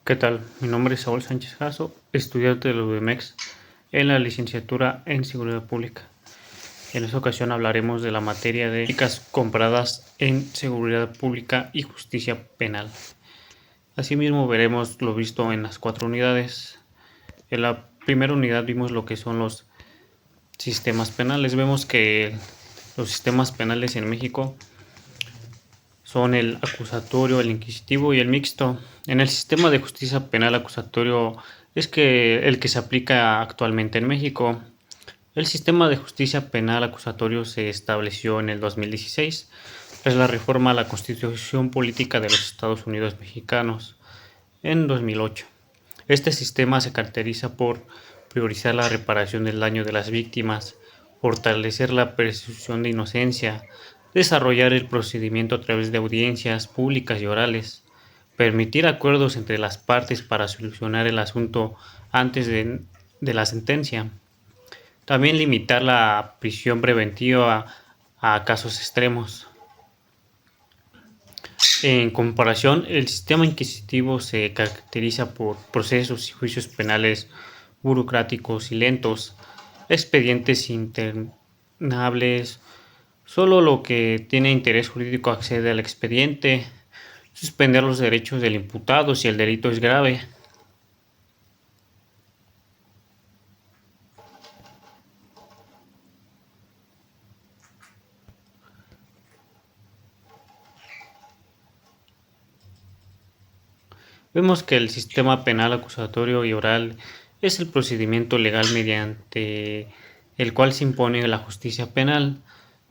¿Qué tal? Mi nombre es Saúl Sánchez Jasso, estudiante de la UDMEX en la licenciatura en Seguridad Pública. En esta ocasión hablaremos de la materia de prácticas comparadas en Seguridad Pública y Justicia Penal. Asimismo veremos lo visto en las 4 unidades. En la primera unidad vimos lo que son los sistemas penales. Vemos que los sistemas penales en México son el acusatorio, el inquisitivo y el mixto. En el sistema de justicia penal acusatorio es el que se aplica actualmente en México. El sistema de justicia penal acusatorio se estableció en el 2016 tras la reforma a la Constitución Política de los Estados Unidos Mexicanos en 2008. Este sistema se caracteriza por priorizar la reparación del daño de las víctimas, fortalecer la presunción de inocencia, desarrollar el procedimiento a través de audiencias públicas y orales, permitir acuerdos entre las partes para solucionar el asunto antes de la sentencia. También limitar la prisión preventiva a casos extremos. En comparación, el sistema inquisitivo se caracteriza por procesos y juicios penales burocráticos y lentos, expedientes interminables. Solo lo que tiene interés jurídico accede al expediente, suspender los derechos del imputado si el delito es grave. Vemos que el sistema penal acusatorio y oral es el procedimiento legal mediante el cual se impone la justicia penal.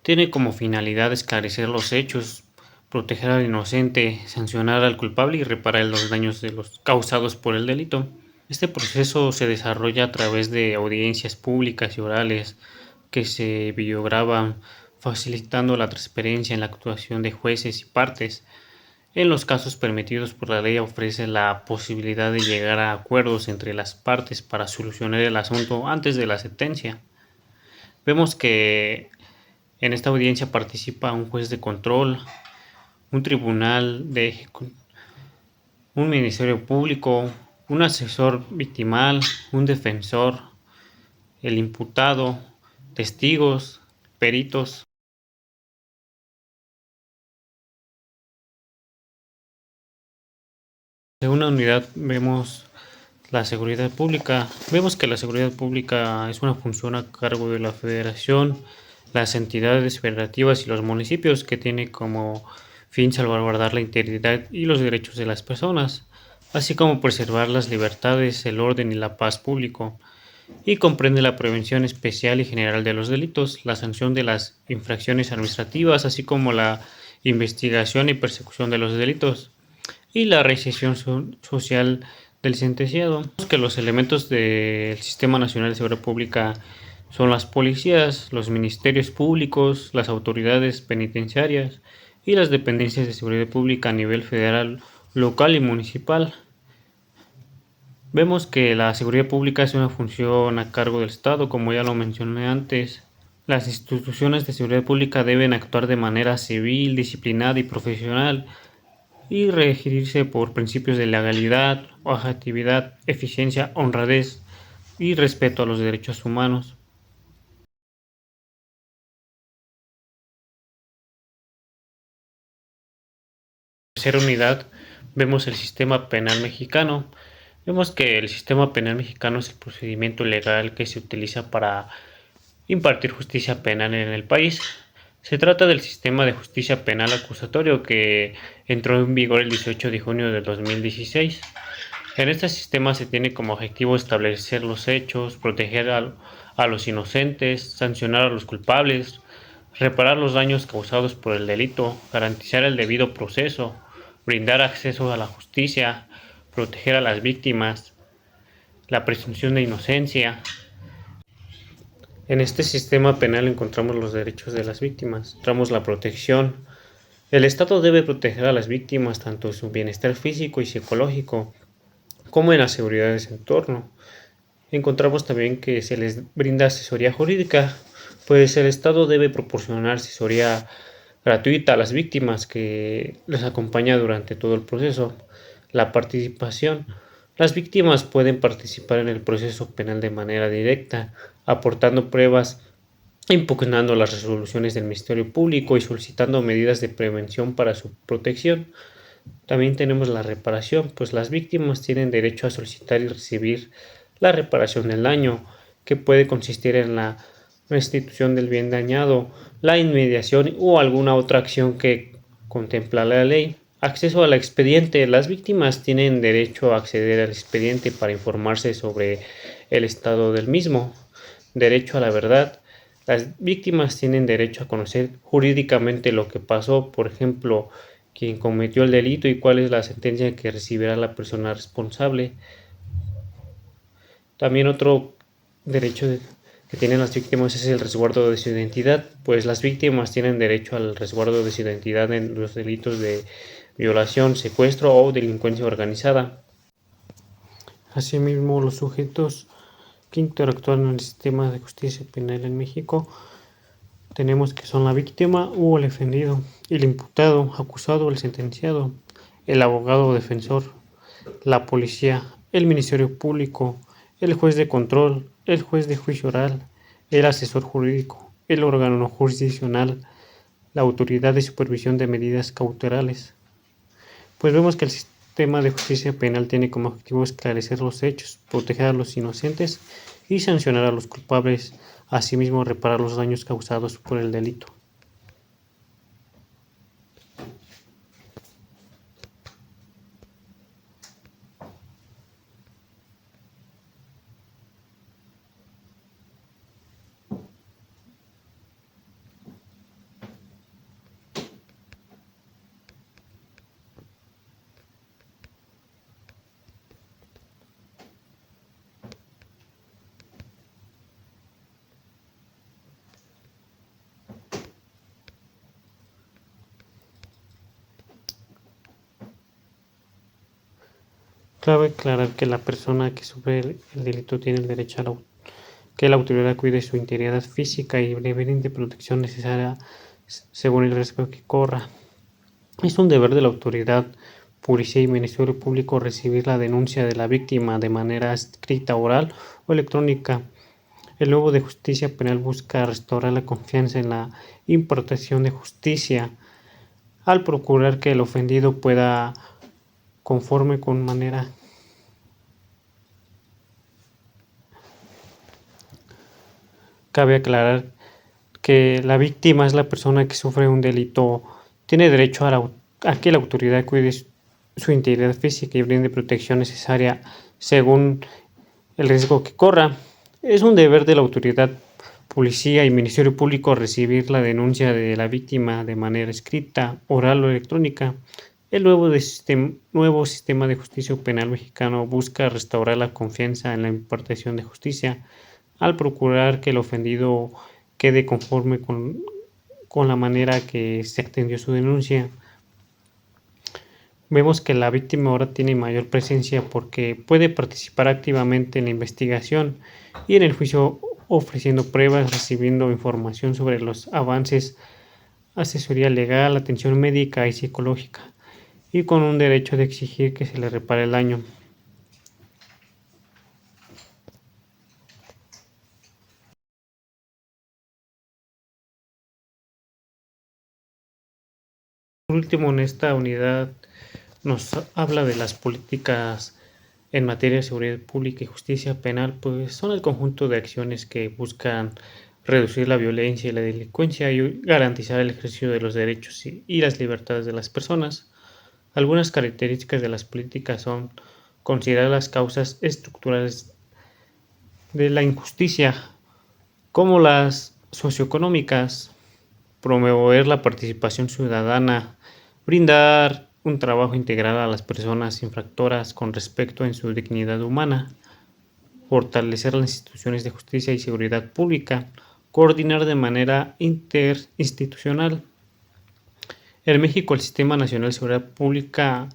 Tiene como finalidad esclarecer los hechos, proteger al inocente, sancionar al culpable y reparar los daños causados por el delito. Este proceso se desarrolla a través de audiencias públicas y orales que se videograban, facilitando la transparencia en la actuación de jueces y partes. En los casos permitidos por la ley ofrece la posibilidad de llegar a acuerdos entre las partes para solucionar el asunto antes de la sentencia. Vemos que en esta audiencia participa un juez de control, un tribunal un ministerio público, un asesor victimal, un defensor, el imputado, testigos, peritos. En una unidad vemos la seguridad pública. Vemos que la seguridad pública es una función a cargo de la Federación, las entidades federativas y los municipios, que tiene como fin salvaguardar la integridad y los derechos de las personas, así como preservar las libertades, el orden y la paz público, y comprende la prevención especial y general de los delitos, la sanción de las infracciones administrativas, así como la investigación y persecución de los delitos y la reinserción social del sentenciado. Que los elementos del Sistema Nacional de Seguridad Pública son las policías, los ministerios públicos, las autoridades penitenciarias y las dependencias de seguridad pública a nivel federal, local y municipal. Vemos que la seguridad pública es una función a cargo del Estado, como ya lo mencioné antes. Las instituciones de seguridad pública deben actuar de manera civil, disciplinada y profesional, y regirse por principios de legalidad, objetividad, eficiencia, honradez y respeto a los derechos humanos. En tercera unidad vemos el sistema penal mexicano. Vemos que el sistema penal mexicano es el procedimiento legal que se utiliza para impartir justicia penal en el país. Se trata del sistema de justicia penal acusatorio que entró en vigor el 18 de junio de 2016. En este sistema se tiene como objetivo establecer los hechos, proteger a los inocentes, sancionar a los culpables, reparar los daños causados por el delito, garantizar el debido proceso, brindar acceso a la justicia, proteger a las víctimas, la presunción de inocencia. En este sistema penal encontramos los derechos de las víctimas, encontramos la protección. El Estado debe proteger a las víctimas tanto en su bienestar físico y psicológico, como en la seguridad de su entorno. Encontramos también que se les brinda asesoría jurídica, pues el Estado debe proporcionar asesoría gratuita a las víctimas que les acompaña durante todo el proceso. La participación. Las víctimas pueden participar en el proceso penal de manera directa, aportando pruebas, impugnando las resoluciones del Ministerio Público y solicitando medidas de prevención para su protección. También tenemos la reparación, pues las víctimas tienen derecho a solicitar y recibir la reparación del daño, que puede consistir en la restitución del bien dañado, la inmediación o alguna otra acción que contempla la ley. Acceso al expediente. Las víctimas tienen derecho a acceder al expediente para informarse sobre el estado del mismo. Derecho a la verdad. Las víctimas tienen derecho a conocer jurídicamente lo que pasó, por ejemplo, quién cometió el delito y cuál es la sentencia que recibirá la persona responsable. También otro derecho que tienen las víctimas es el resguardo de su identidad, pues las víctimas tienen derecho al resguardo de su identidad en los delitos de violación, secuestro o delincuencia organizada. Asimismo, los sujetos que interactúan en el sistema de justicia penal en México tenemos que son la víctima o el ofendido, el imputado, acusado, el sentenciado, el abogado o defensor, la policía, el Ministerio Público, el juez de control, el juez de juicio oral, el asesor jurídico, el órgano jurisdiccional, la autoridad de supervisión de medidas cautelares. Pues vemos que el sistema de justicia penal tiene como objetivo esclarecer los hechos, proteger a los inocentes y sancionar a los culpables, asimismo reparar los daños causados por el delito. Cabe aclarar que la persona que sufre el delito tiene el derecho a que la autoridad cuide su integridad física y le brinde protección necesaria según el riesgo que corra. Es un deber de la autoridad, policía y Ministerio Público recibir la denuncia de la víctima de manera escrita, oral o electrónica. El nuevo de justicia penal busca restaurar la confianza en la impartición de justicia al procurar que el ofendido pueda conforme con manera. Cabe aclarar que la víctima es la persona que sufre un delito, tiene derecho a que la autoridad cuide su integridad física y brinde protección necesaria según el riesgo que corra. Es un deber de la autoridad, policía y Ministerio Público recibir la denuncia de la víctima de manera escrita, oral o electrónica. El nuevo sistema de justicia penal mexicano busca restaurar la confianza en la impartición de justicia al procurar que el ofendido quede conforme con la manera que se atendió su denuncia. Vemos que la víctima ahora tiene mayor presencia porque puede participar activamente en la investigación y en el juicio, ofreciendo pruebas, recibiendo información sobre los avances, asesoría legal, atención médica y psicológica, y con un derecho de exigir que se le repare el daño. Por último, en esta unidad nos habla de las políticas en materia de seguridad pública y justicia penal, pues son el conjunto de acciones que buscan reducir la violencia y la delincuencia y garantizar el ejercicio de los derechos y las libertades de las personas. Algunas características de las políticas son considerar las causas estructurales de la injusticia, como las socioeconómicas, promover la participación ciudadana, brindar un trabajo integral a las personas infractoras con respecto en su dignidad humana, fortalecer las instituciones de justicia y seguridad pública, coordinar de manera interinstitucional. En México, el Sistema Nacional de Seguridad Pública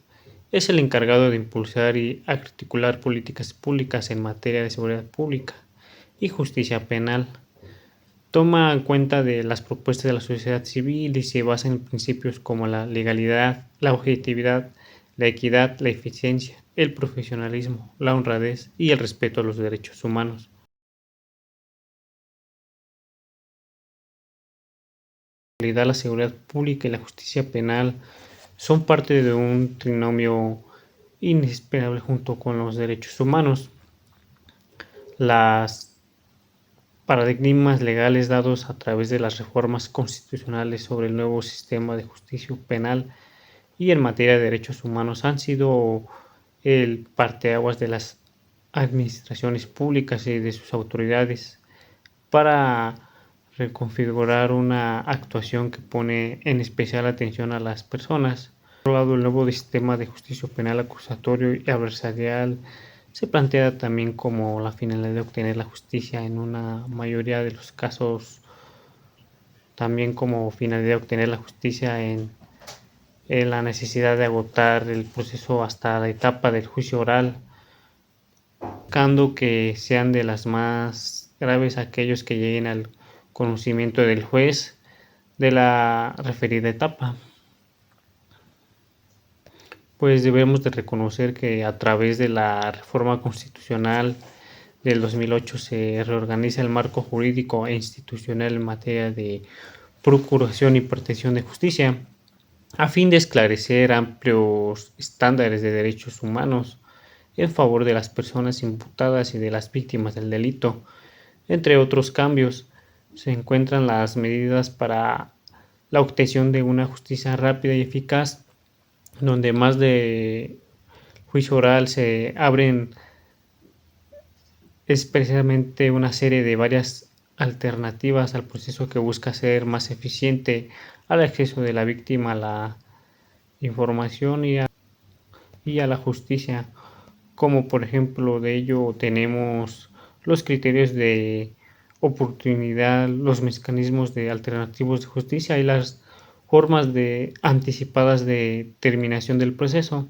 es el encargado de impulsar y articular políticas públicas en materia de seguridad pública y justicia penal. Toma en cuenta de las propuestas de la sociedad civil y se basa en principios como la legalidad, la objetividad, la equidad, la eficiencia, el profesionalismo, la honradez y el respeto a los derechos humanos. En realidad, la seguridad pública y la justicia penal son parte de un trinomio inesperable junto con los derechos humanos. Las paradigmas legales dados a través de las reformas constitucionales sobre el nuevo sistema de justicia penal y en materia de derechos humanos han sido el parteaguas de las administraciones públicas y de sus autoridades para reconfigurar una actuación que pone en especial atención a las personas. Por otro lado, el nuevo sistema de justicia penal acusatorio y adversarial se plantea también como la finalidad de obtener la justicia en una mayoría de los casos, también como finalidad de obtener la justicia en la necesidad de agotar el proceso hasta la etapa del juicio oral, buscando que sean de las más graves aquellos que lleguen al conocimiento del juez de la referida etapa. Pues debemos de reconocer que a través de la reforma constitucional del 2008 se reorganiza el marco jurídico e institucional en materia de procuración y protección de justicia, a fin de esclarecer amplios estándares de derechos humanos en favor de las personas imputadas y de las víctimas del delito. Entre otros cambios, se encuentran las medidas para la obtención de una justicia rápida y eficaz, donde más de juicio oral se abren es precisamente una serie de varias alternativas al proceso que busca ser más eficiente al acceso de la víctima a la información y a la justicia, como por ejemplo de ello tenemos los criterios de oportunidad, los mecanismos de alternativos de justicia y las formas de anticipadas de terminación del proceso.